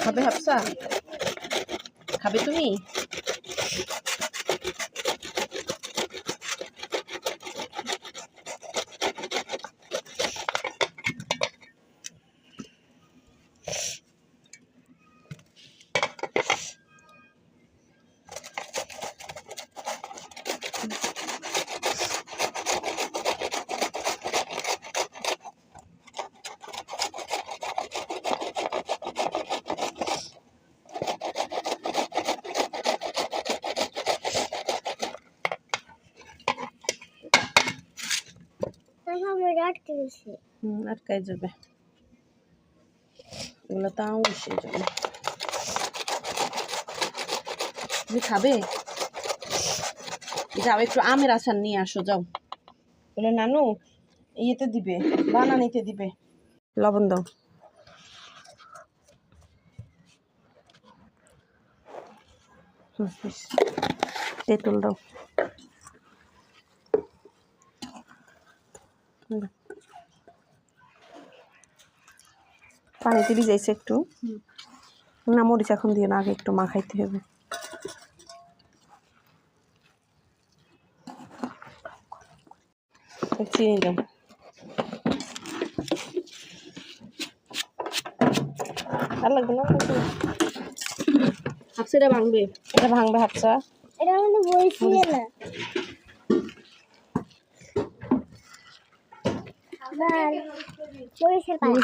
খাবে হাফসা? খাবে তুমি? আটকাই যাবে এগুলো, তাও সেই জন্য। তুমি খাবে? যাও একটু আমের আচার নিয়ে আসো, যাও। বলে নানু ইয়েতে দিবে, বানানিতে দিবে। লবণ দাও। তেঁতুল দাও। পানিতে ভিজাইছে একটু। না মরিচ এখন দিয়ে না, আগে একটু মাখাইতে হবে। চিনি দাও। আর লাগবে না, হাফসা এটা ভাঙবে, এটা ভাঙবে হাফসা। এটা মানে বলছি না,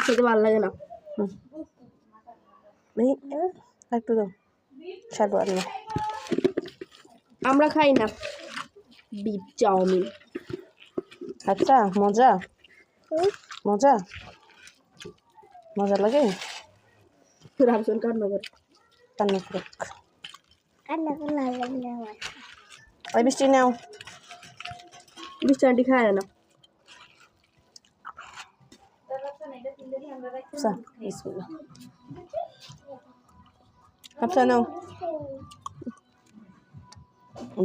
খেতে ভালো লাগে না। একটু দাও, সারবো আর না। আমরা খাই না বিফ চাউমিন। আচ্ছা, মজা মজা মজা লাগে। রামসন কান্না করে, কান্না করে, কান্না করে। ওই বৃষ্টি নাও, বৃষ্টি আন্টি খায় না। আচ্ছা নাও,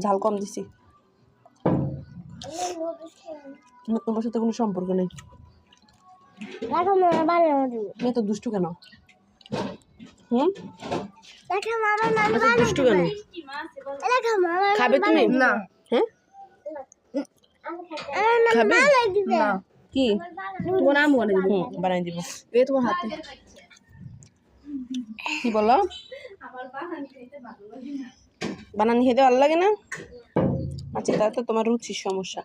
ঝাল কম দিছি। তোমার সাথে কোনো সম্পর্ক নেই। মেয়ে তো দুষ্টু কেন? দুষ্টু কেন? খাবে তুমি? না। হ্যাঁ খাবে না? কি তোমার আম বানাই দিব? এ তোমার হাতে। কি বলো? বানানি খেতে ভালো লাগে না? আচ্ছা, তাহলে তো তোমার রুচির সমস্যা।